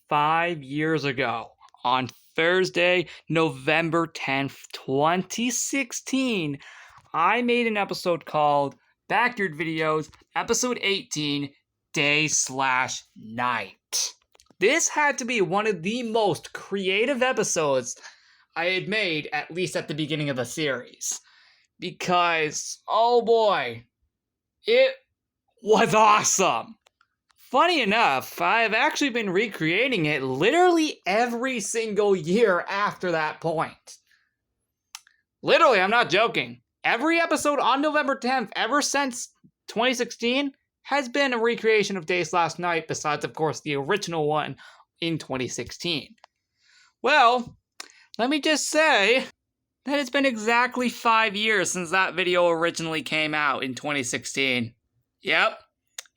5 years ago, on Thursday, November 10th, 2016, I made an episode called Backyard Videos, Episode 18, Day/Night. This had to be one of the most creative episodes I had made, at least at the beginning of the series. Because, oh boy, it was awesome. Funny enough, I've actually been recreating it literally every single year after that point. Literally, I'm not joking. Every episode on November 10th, ever since 2016, has been a recreation of Day/Night, besides, of course, the original one in 2016. Well, let me just say that it's been exactly 5 years since that video originally came out in 2016. Yep,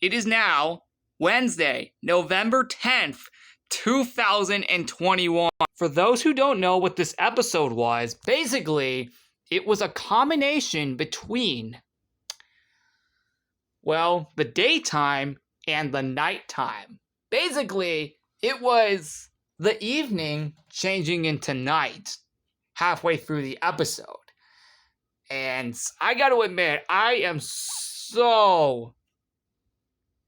it is now Wednesday, November 10th, 2021. For those who don't know what this episode was, basically, it was a combination between, well, the daytime and the nighttime. Basically, it was the evening changing into night halfway through the episode. And I gotta admit, I am so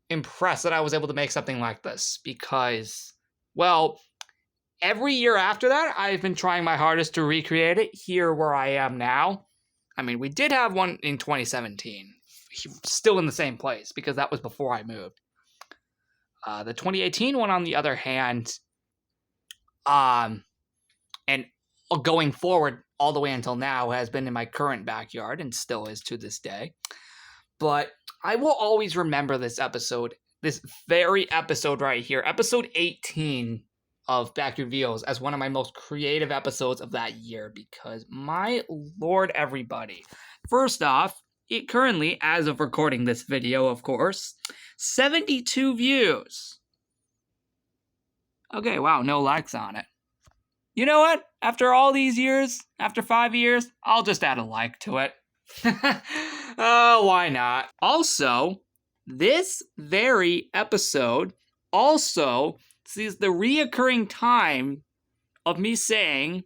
impressed that I was able to make something like this because, well, every year after that, I've been trying my hardest to recreate it here where I am now. I mean, we did have one in 2017, still in the same place because that was before I moved. The 2018 one, on the other hand, and going forward all the way until now, has been in my current backyard and still is to this day. But I will always remember this episode, this very episode right here, episode 18 of Backyard Videos, as one of my most creative episodes of that year because, my lord, everybody. First off, it currently, as of recording this video, of course, 72 views. Okay, wow, no likes on it. You know what? After all these years, after 5 years, I'll just add a like to it. Oh, why not? Also, this very episode also sees the reoccurring time of me saying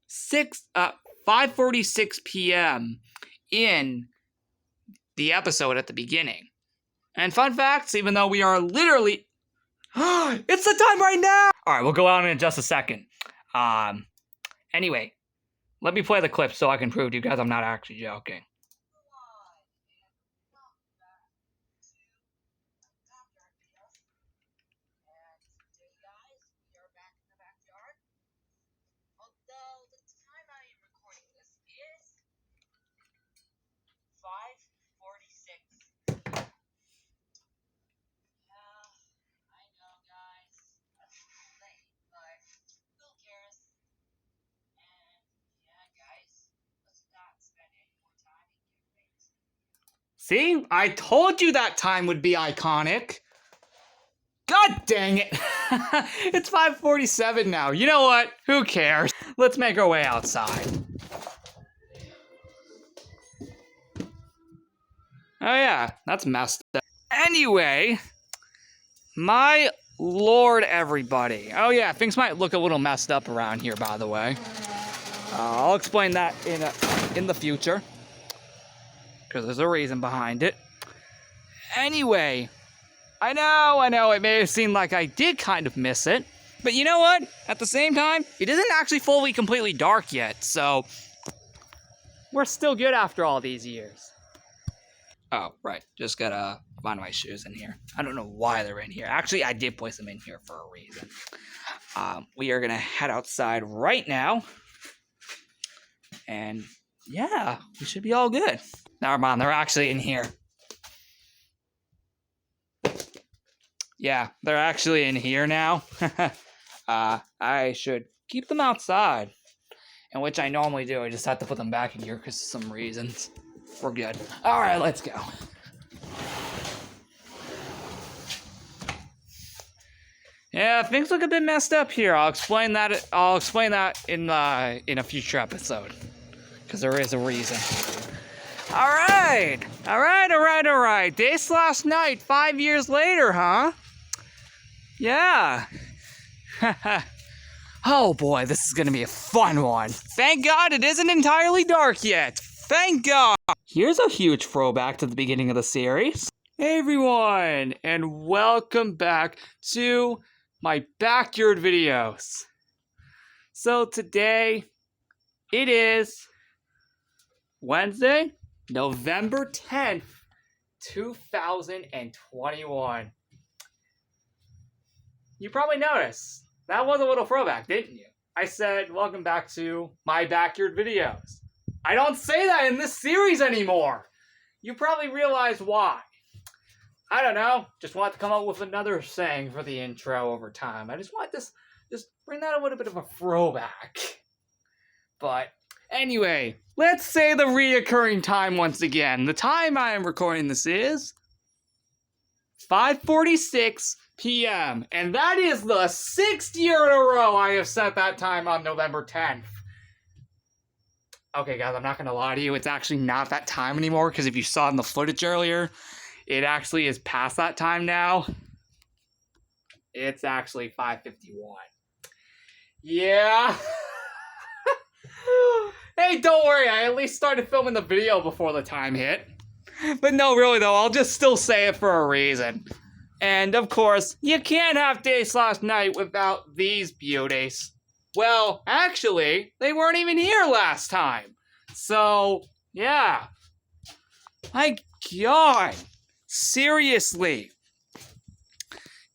5:46 p.m. in the episode at the beginning. And fun facts, even though we are literally... it's the time right now! Alright, we'll go out in just a second. Anyway, let me play the clip so I can prove to you guys I'm not actually joking. See? I told you that time would be iconic. God dang it. It's 5:47 now. You know what? Who cares? Let's make our way outside. Oh yeah, that's messed up. Anyway, my lord, everybody. Oh yeah, things might look a little messed up around here, by the way. I'll explain that in the future, because there's a reason behind it. Anyway, I know, it may have seemed like I did kind of miss it, but you know what? At the same time, it isn't actually fully, completely dark yet, so we're still good after all these years. Oh, right, just gotta find my shoes in here. I don't know why they're in here. Actually, I did place them in here for a reason. We are gonna head outside right now, and yeah, we should be all good. Never mind, they're actually in here. Yeah, they're actually in here now. I should keep them outside, in which I normally do. I just have to put them back in here because of some reasons. We're good. All right, let's go. Yeah, things look a bit messed up here. I'll explain that in a future episode, because there is a reason. All right. Day/Night, 5 years later, huh? Yeah. Oh boy, this is gonna be a fun one. Thank God it isn't entirely dark yet. Thank God. Here's a huge throwback to the beginning of the series. Hey everyone, and welcome back to my backyard videos. So today, it is Wednesday, November 10th, 2021. You probably noticed, that was a little throwback, didn't you? I said, welcome back to my backyard videos. I don't say that in this series anymore. You probably realize why. I don't know, just want to come up with another saying for the intro over time. I just want this, just bring that a little bit of a throwback. But anyway, let's say the reoccurring time once again. The time I am recording this is 5:46 p.m. And that is the 6th year in a row I have set that time on November 10th. Okay, guys, I'm not going to lie to you. It's actually not that time anymore, because if you saw in the footage earlier, it actually is past that time now. It's actually 5:51. Yeah. Hey, don't worry. I at least started filming the video before the time hit. But no, really though, I'll just still say it for a reason. And of course, you can't have day/night without these beauties. Well, actually, they weren't even here last time. So, yeah. My God. Seriously.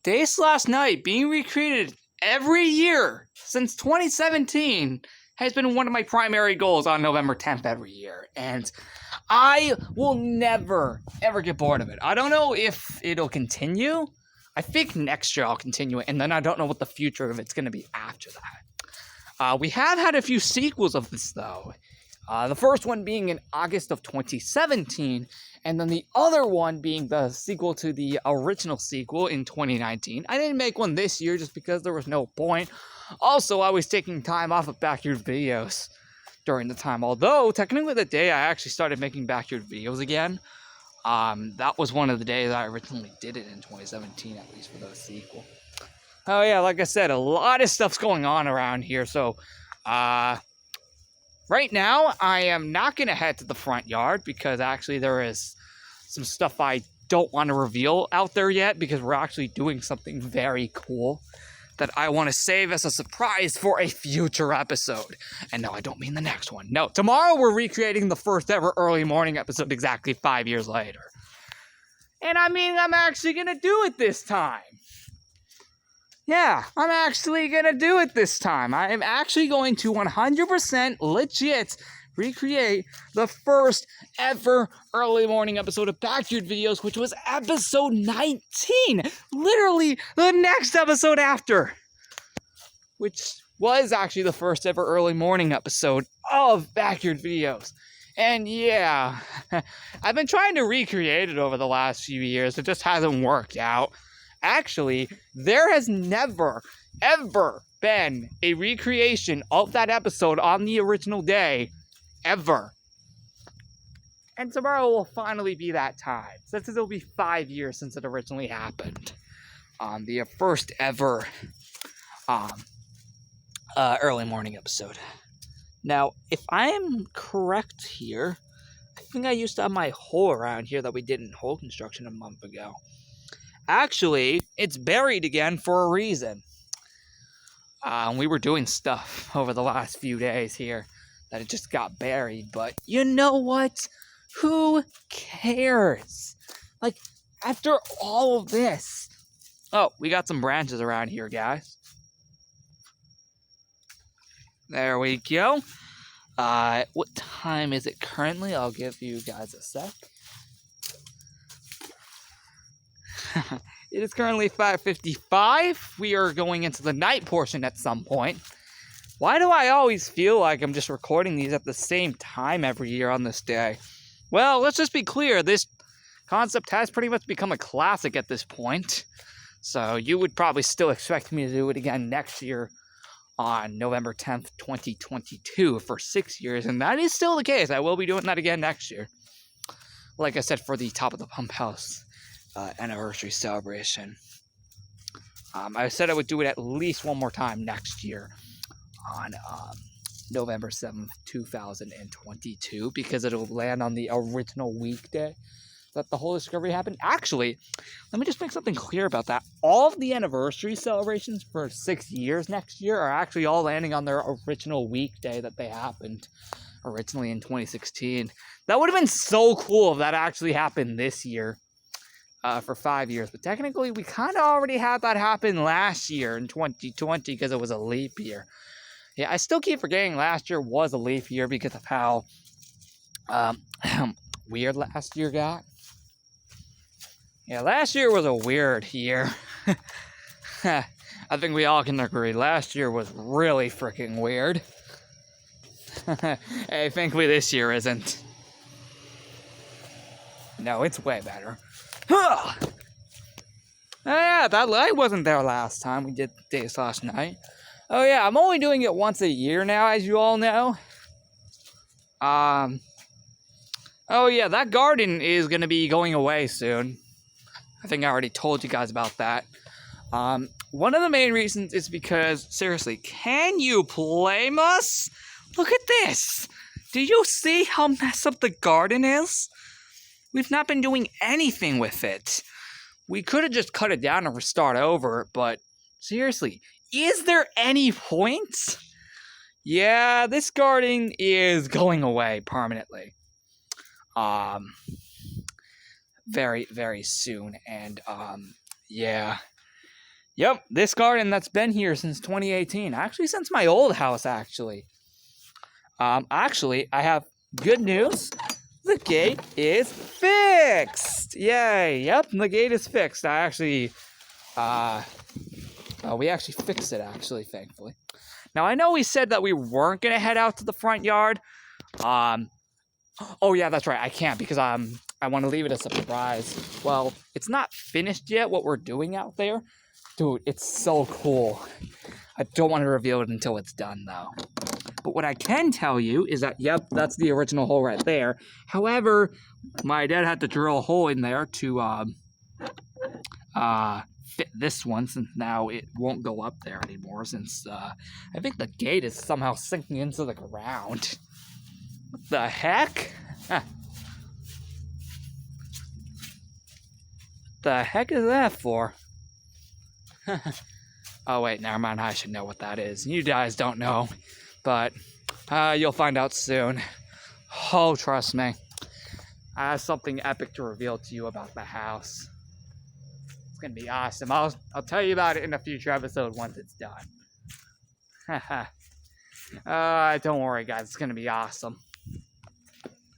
Day/night being recreated every year since 2017 has been one of my primary goals on November 10th every year. And I will never, ever get bored of it. I don't know if it'll continue. I think next year I'll continue it, and then I don't know what the future of it's going to be after that. We have had a few sequels of this, though. The first one being in August of 2017, and then the other one being the sequel to the original sequel in 2019. I didn't make one this year just because there was no point. Also, I was taking time off of backyard videos during the time, although technically the day I actually started making backyard videos again, that was one of the days I originally did it in 2017, at least for the sequel. Oh yeah, like I said, a lot of stuff's going on around here, so right now I am not going to head to the front yard because actually there is some stuff I don't want to reveal out there yet, because we're actually doing something very cool that I want to save as a surprise for a future episode. And no, I don't mean the next one. No, tomorrow we're recreating the first ever early morning episode exactly 5 years later. And I mean, I'm actually going to do it this time. Yeah, I'm actually going to do it this time. I am actually going to 100% legit recreate the first ever early morning episode of Backyard Videos, which was episode 19. Literally the next episode after. Which was actually the first ever early morning episode of Backyard Videos. And yeah, I've been trying to recreate it over the last few years. It just hasn't worked out. Actually, there has never, ever been a recreation of that episode on the original day. Ever. And tomorrow will finally be that time, since it'll be 5 years since it originally happened. The first ever early morning episode. Now, if I am correct here, I think I used to have my hole around here that we did in hole construction a month ago. Actually, it's buried again for a reason. We were doing stuff over the last few days here that it just got buried, but you know what? Who cares? Like, after all of this. Oh, we got some branches around here, guys. There we go. What time is it currently? I'll give you guys a sec. It is currently 5:55. We are going into the night portion at some point. Why do I always feel like I'm just recording these at the same time every year on this day? Well, let's just be clear. This concept has pretty much become a classic at this point. So you would probably still expect me to do it again next year on November 10th, 2022 for 6 years. And that is still the case. I will be doing that again next year. Like I said, for the Top of the Pump House anniversary celebration. I said I would do it at least one more time next year on November 7th, 2022, because it'll land on the original weekday that the whole discovery happened. Actually, let me just make something clear about that. All of the anniversary celebrations for 6 years next year are actually all landing on their original weekday that they happened originally in 2016. That would have been so cool if that actually happened this year for 5 years. But technically, we kind of already had that happen last year in 2020 because it was a leap year. Yeah, I still keep forgetting last year was a leap year because of how weird last year got. Yeah, last year was a weird year. I think we all can agree. Last year was really freaking weird. Hey, thankfully this year isn't. No, it's way better. Oh yeah, that light wasn't there last time we did days last night. Oh yeah, I'm only doing it once a year now, as you all know. Oh yeah, that garden is gonna be going away soon. I think I already told you guys about that. One of the main reasons is because, seriously, can you blame us? Look at this! Do you see how messed up the garden is? We've not been doing anything with it. We could have just cut it down and restart over, but seriously, is there any point? Yeah, this garden is going away permanently. Very, very soon, and yeah. Yep, this garden that's been here since 2018. Actually, since my old house, actually. Actually, I have good news. The gate is fixed! Yay! Yep, the gate is fixed. I actually, we actually fixed it, actually, thankfully. Now, I know we said that we weren't gonna head out to the front yard. Oh yeah, that's right, I can't because, I want to leave it a surprise. Well, it's not finished yet, what we're doing out there. Dude, it's so cool. I don't want to reveal it until it's done, though. But what I can tell you is that, yep, that's the original hole right there. However, my dad had to drill a hole in there to fit this one, since now it won't go up there anymore, since I think the gate is somehow sinking into the ground. What the heck? The heck is that for? Oh wait, never mind, I should know what that is. You guys don't know, but you'll find out soon. Oh, trust me. I have something epic to reveal to you about the house. It's gonna be awesome. I'll tell you about it in a future episode once it's done. Don't worry guys, it's gonna be awesome.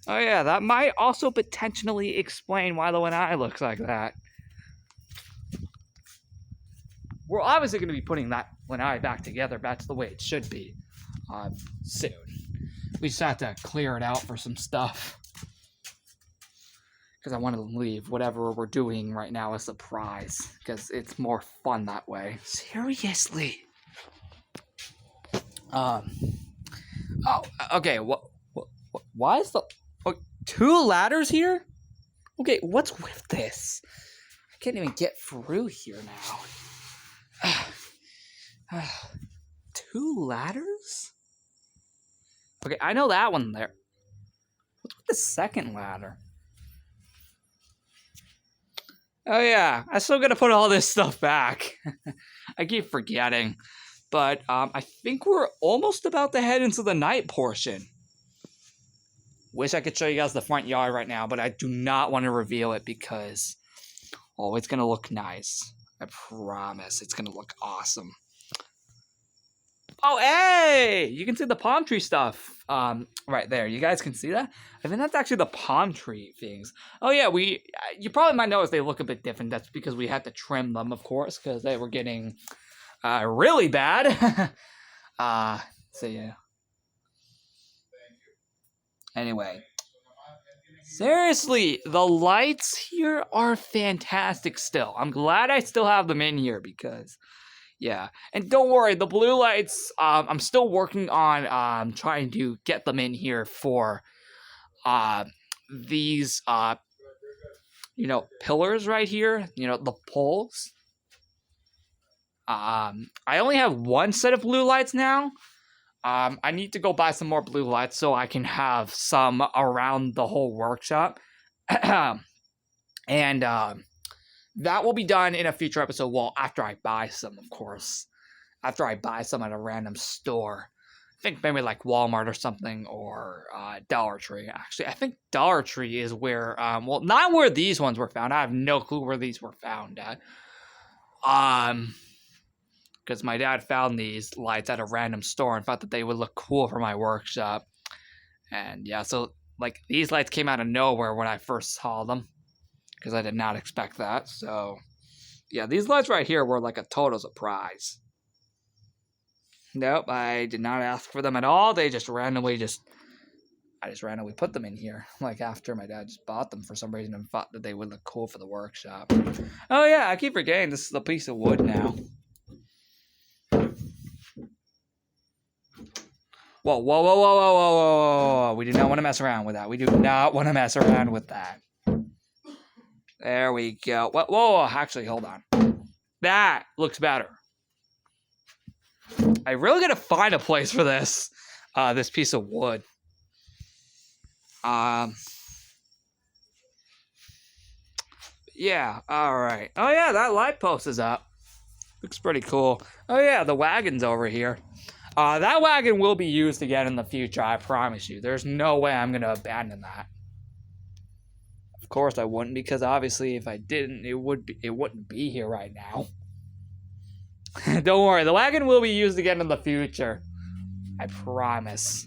Oh yeah, that might also potentially explain why the lanai looks like that. We're obviously going to be putting that lanai back together, back to the way it should be, soon. We just have to clear it out for some stuff. Because I want to leave whatever we're doing right now a surprise. Because it's more fun that way. Seriously. Oh, okay, why is the... Oh, 2 ladders here? Okay, what's with this? I can't even get through here now. 2 ladders? Okay, I know that one there. What's with the second ladder? Oh yeah, I still gotta put all this stuff back. I keep forgetting. But I think we're almost about to head into the night portion. Wish I could show you guys the front yard right now, but I do not want to reveal it because, oh, it's gonna look nice. I promise it's gonna look awesome. Oh, hey! You can see the palm tree stuff right there. You guys can see that? I think that's actually the palm tree things. Oh, yeah, you probably might notice they look a bit different. That's because we had to trim them, of course, because they were getting really bad. So, yeah. Anyway. Seriously, the lights here are fantastic still. I'm glad I still have them in here because... yeah, and don't worry, the blue lights, I'm still working on trying to get them in here for these, pillars right here, the poles. I only have one set of blue lights now. I need to go buy some more blue lights so I can have some around the whole workshop. And that will be done in a future episode. Well, after I buy some, of course. After I buy some at a random store. I think maybe like Walmart or something, or Dollar Tree. Actually, I think Dollar Tree is where, well, not where these ones were found. I have no clue where these were found at. Because my dad found these lights at a random store and thought that they would look cool for my workshop. And yeah, so like these lights came out of nowhere when I first saw them, because I did not expect that. So yeah, these lights right here were like a total surprise. Nope, I did not ask for them at all. They just randomly I just randomly put them in here, like after my dad just bought them for some reason and thought that they would look cool for the workshop. Oh yeah, I keep forgetting this is a piece of wood now. Whoa, whoa, whoa, whoa, whoa, whoa, whoa, whoa. We do not want to mess around with that. We do not want to mess around with that. There we go. Whoa, whoa, actually, hold on. That looks better. I really gotta find a place for this, this piece of wood. Yeah, alright. Oh yeah, that light post is up. Looks pretty cool. Oh yeah, the wagon's over here. That wagon will be used again in the future, I promise you. There's no way I'm going to abandon that. Of course I wouldn't, because obviously if I didn't, it wouldn't be here right now. Don't worry, the wagon will be used again in the future. I promise.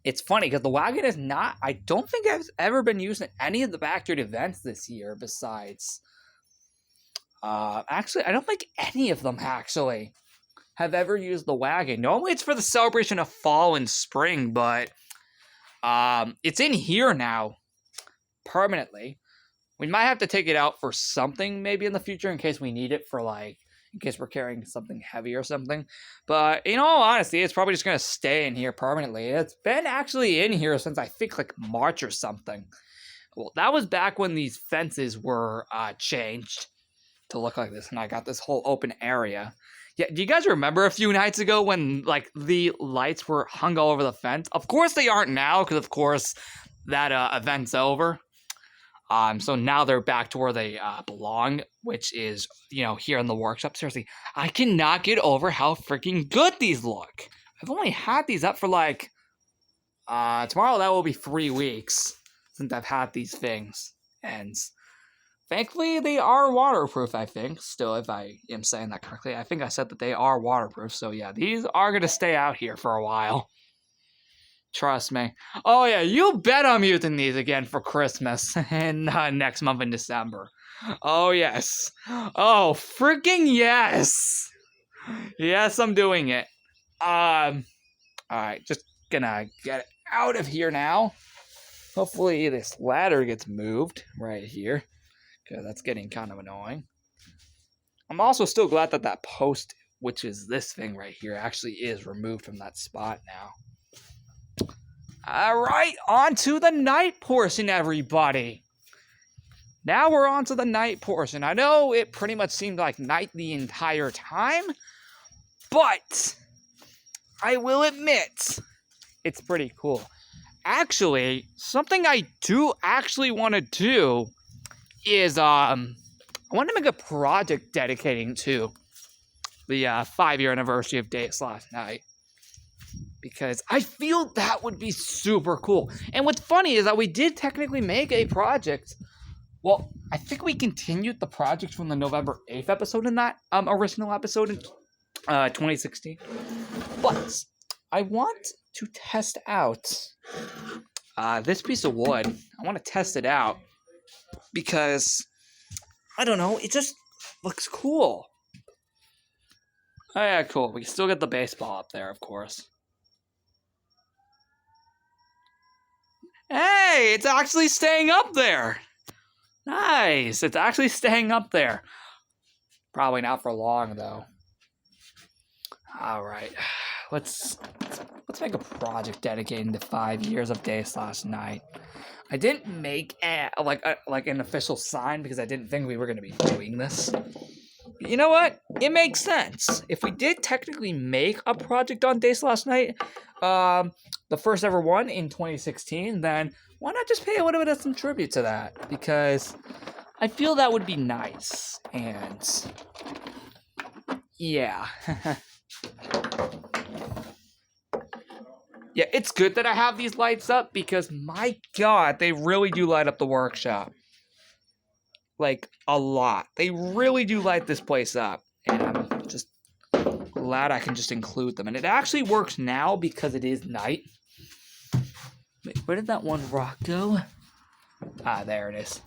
It's funny, because the wagon is not... I don't think it's ever been used in any of the Backyard events this year, besides... actually, I don't think any of them, actually, have ever used the wagon. Normally it's for the celebration of fall and spring, but it's in here now permanently. We might have to take it out for something maybe in the future in case we need it for, like, in case we're carrying something heavy or something. But in all honesty, it's probably just going to stay in here permanently. It's been actually in here since I think like March or something. Well, that was back when these fences were changed to look like this, and I got this whole open area. Yeah, do you guys remember a few nights ago when, like, the lights were hung all over the fence? Of course they aren't now, because, of course, that event's over. So now they're back to where they belong, which is, you know, here in the workshop. Seriously, I cannot get over how freaking good these look. I've only had these up for, like, tomorrow that will be 3 weeks since I've had these things. And... thankfully, they are waterproof, I think. Still, if I am saying that correctly. I think I said that they are waterproof. So, yeah, these are going to stay out here for a while. Trust me. Oh, yeah, you bet I'm using these again for Christmas and next month in December. Oh, yes. Oh, freaking yes. Yes, I'm doing it. All right, just gonna get it out of here now. Hopefully, this ladder gets moved right here. Okay, that's getting kind of annoying. I'm also still glad that that post, which is this thing right here, actually is removed from that spot now. Alright, on to the night portion, everybody. Now we're on to the night portion. I know it pretty much seemed like night the entire time, but I will admit, it's pretty cool. Actually, something I do actually want to do is, I want to make a project dedicating to the 5-year anniversary of Day/Night. Because I feel that would be super cool. And what's funny is that we did technically make a project. Well, I think we continued the project from the November 8th episode in that original episode in 2016. But I want to test out this piece of wood. I want to test it out. Because, I don't know, it just looks cool. Oh yeah, cool. We can still get the baseball up there, of course. Hey, it's actually staying up there. Nice. It's actually staying up there. Probably not for long, though. All right. Let's make a project dedicating to 5 years of Day/Night. I didn't make like an official sign because I didn't think we were going to be doing this. You know what? It makes sense. If we did technically make a project on Day/Night, the first ever one in 2016, then why not just pay a little bit of some tribute to that? Because I feel that would be nice. And yeah. Yeah, it's good that I have these lights up because my god, they really do light up the workshop. Like, a lot. They really do light this place up. And I'm just glad I can just include them. And it actually works now because it is night. Wait, where did that one rock go? Ah, there it is.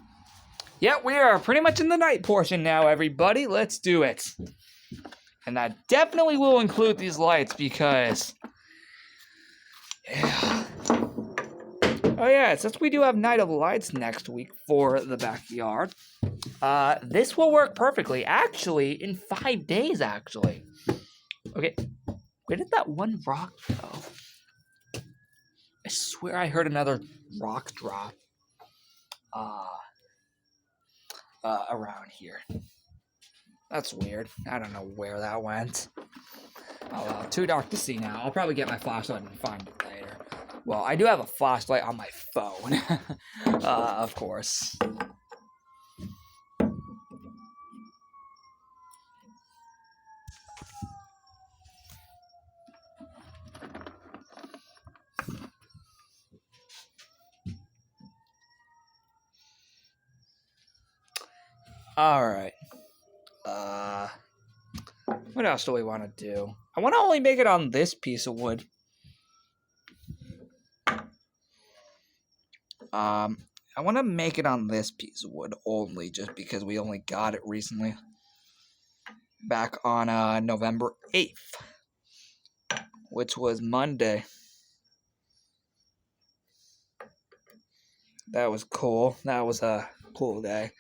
Yeah, we are pretty much in the night portion now, everybody. Let's do it. And I definitely will include these lights because... yeah. Oh yeah, since we do have Night of Lights next week for the backyard, this will work perfectly. Actually, in 5 days, actually. Okay, where did that one rock go? I swear I heard another rock drop. Around here. That's weird. I don't know where that went. Oh well, too dark to see now. I'll probably get my flashlight and find it later. Well, I do have a flashlight on my phone. Of course. Alright. What else do we want to do? I want to only make it on this piece of wood. I want to make it on this piece of wood only, just because we only got it recently. Back on November 8th, which was Monday. That was cool. That was a cool day.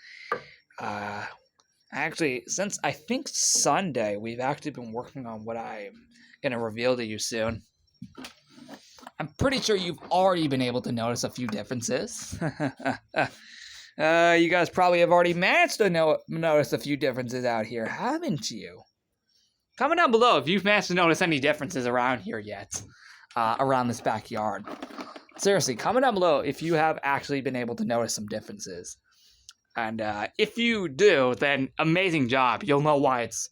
Actually, since I think Sunday, we've actually been working on what I'm going to reveal to you soon. I'm pretty sure you've already been able to notice a few differences. You guys probably have already managed to notice a few differences out here, haven't you? Comment down below if you've managed to notice any differences around here yet. Around this backyard. Seriously, comment down below if you have actually been able to notice some differences. And if you do, then amazing job. You'll know why it's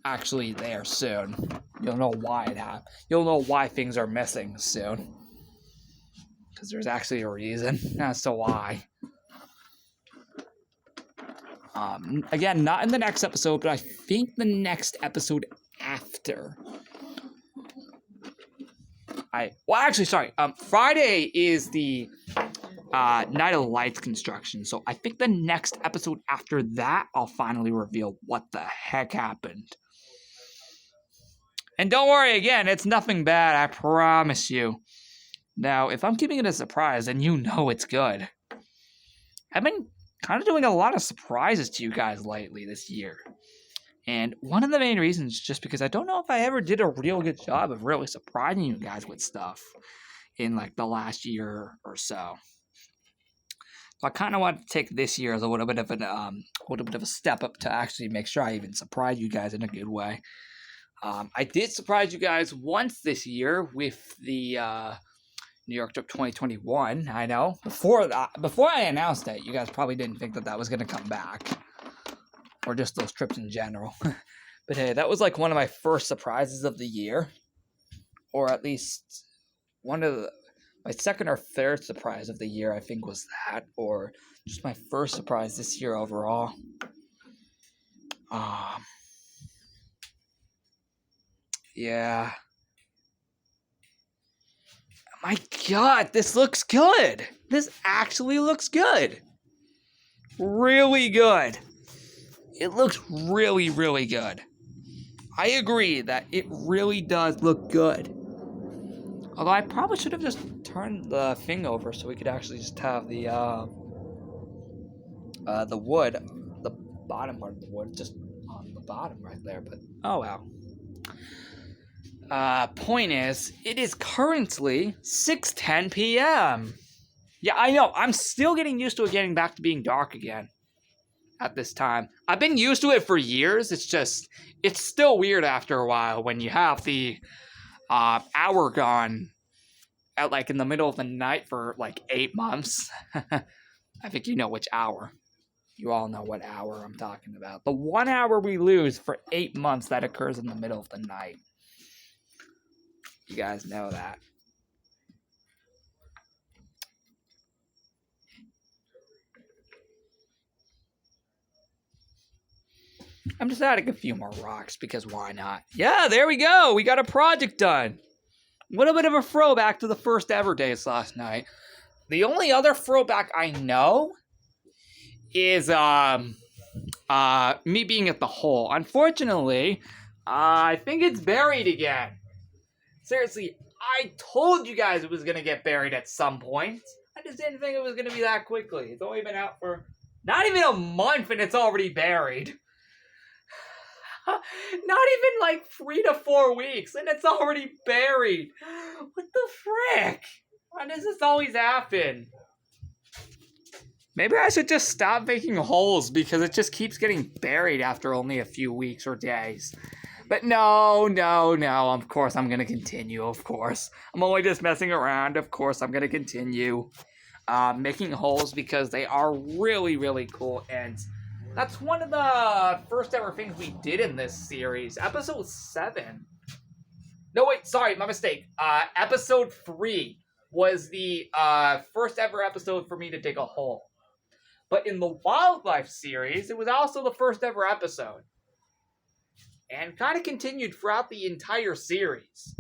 actually there soon. You'll know why it happened. You'll know why things are missing soon. Because there's actually a reason as to why. Again, not in the next episode, but I think the next episode after. Friday is the Night of Lights construction, so I think the next episode after that, I'll finally reveal what the heck happened. And don't worry, again, it's nothing bad, I promise you. Now, if I'm keeping it a surprise, then you know it's good. I've been kind of doing a lot of surprises to you guys lately this year. And one of the main reasons is just because I don't know if I ever did a real good job of really surprising you guys with stuff in like the last year or so. So I kind of want to take this year as a little bit of a step up to actually make sure I even surprise you guys in a good way. I did surprise you guys once this year with the New York trip 2021. I know before I announced it, you guys probably didn't think that was going to come back. Or just those trips in general. But hey, that was like one of my first surprises of the year. Or at least my second or third surprise of the year, I think, was that. Or just my first surprise this year overall. Yeah. My god, this looks good. This actually looks good. Really good. It looks really, really good. I agree that it really does look good. Although I probably should have just turned the thing over so we could actually just have the wood, the bottom part of the wood, just on the bottom right there. But oh well. Point is, it is currently 6:10 p.m. Yeah, I know. I'm still getting used to it getting back to being dark again. at this time. I've been used to it for years. It's still weird after a while when you have the hour gone at like in the middle of the night for like 8 months. I think you know which hour. You all know what hour I'm talking about. The 1 hour we lose for 8 months that occurs in the middle of the night. You guys know that. I'm just adding a few more rocks because why not? Yeah, there we go. We got a project done. A little bit of a throwback to the first ever days last night. The only other throwback I know is me being at the hole. Unfortunately, I think it's buried again. Seriously, I told you guys it was gonna get buried at some point. I just didn't think it was gonna be that quickly. It's only been out for not even a month and it's already buried. Not even like 3 to 4 weeks and it's already buried. What the frick? Why does this always happen? Maybe I should just stop making holes because it just keeps getting buried after only a few weeks or days. But no, of course I'm going to continue, of course. I'm only just messing around, of course I'm going to continue making holes because they are really, really cool. And that's one of the first ever things we did in this series. Episode 7. No, wait, sorry, my mistake. Episode 3 was the first ever episode for me to dig a hole. But in the wildlife series, it was also the first ever episode. And kind of continued throughout the entire series.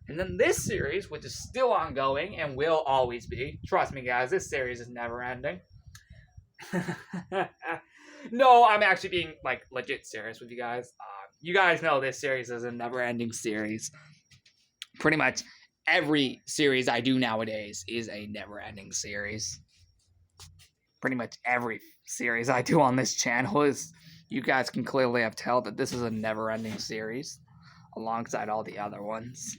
And then this series, which is still ongoing and will always be. Trust me, guys, this series is never ending. No, I'm actually being, like, legit serious with you guys. You guys know this series is a never-ending series. Pretty much every series I do nowadays is a never-ending series. Pretty much every series I do on this channel is, you guys can clearly have tell that this is a never-ending series, alongside all the other ones.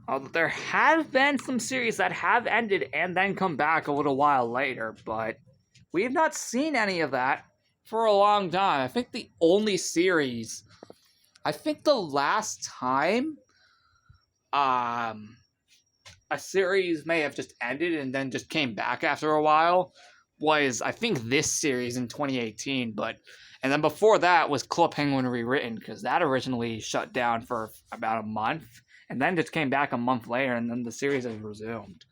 Although there have been some series that have ended and then come back a little while later, but we have not seen any of that for a long time. I think the only series, I think the last time a series may have just ended and then just came back after a while was, I think, this series in 2018, and then before that was Club Penguin Rewritten, because that originally shut down for about a month, and then just came back a month later, and then the series has resumed.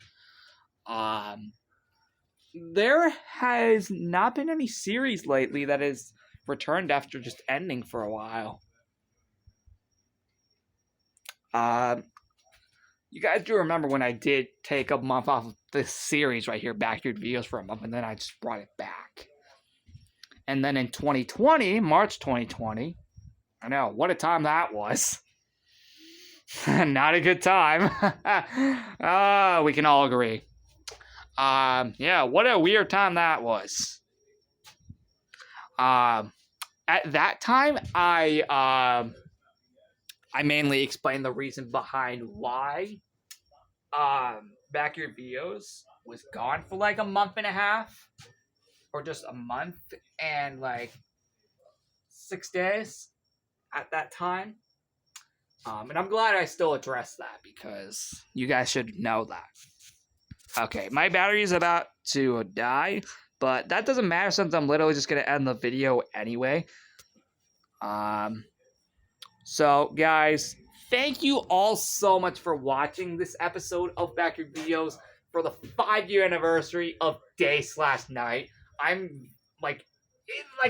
There has not been any series lately that has returned after just ending for a while. You guys do remember when I did take a month off of this series right here, Backyard Videos, for a month, and then I just brought it back. And then in 2020, March 2020, I know, what a time that was. Not a good time. We can all agree. Yeah, what a weird time that was. At that time, I mainly explained the reason behind why Backyard Videos was gone for like a month and a half, or just a month and like 6 days at that time. And I'm glad I still addressed that because you guys should know that. Okay, my battery is about to die, but that doesn't matter since I'm literally just going to end the video anyway. So, guys, thank you all so much for watching this episode of Backyard Videos for the 5-year anniversary of Day/Night. I'm, like,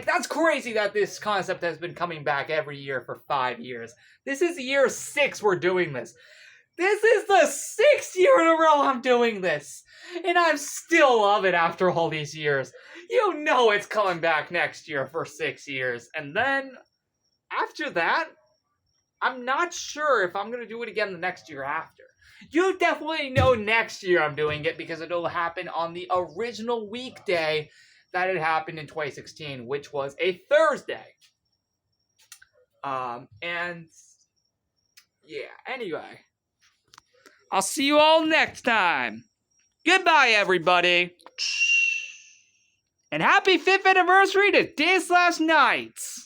that's crazy that this concept has been coming back every year for 5 years. This is year 6 we're doing this. This is the 6th year in a row I'm doing this. And I still love it after all these years. You know it's coming back next year for 6 years. And then, after that, I'm not sure if I'm going to do it again the next year after. You definitely know next year I'm doing it because it'll happen on the original weekday that had happened in 2016, which was a Thursday. And yeah, anyway. I'll see you all next time. Goodbye, everybody. And happy 5th anniversary to Day/Nights!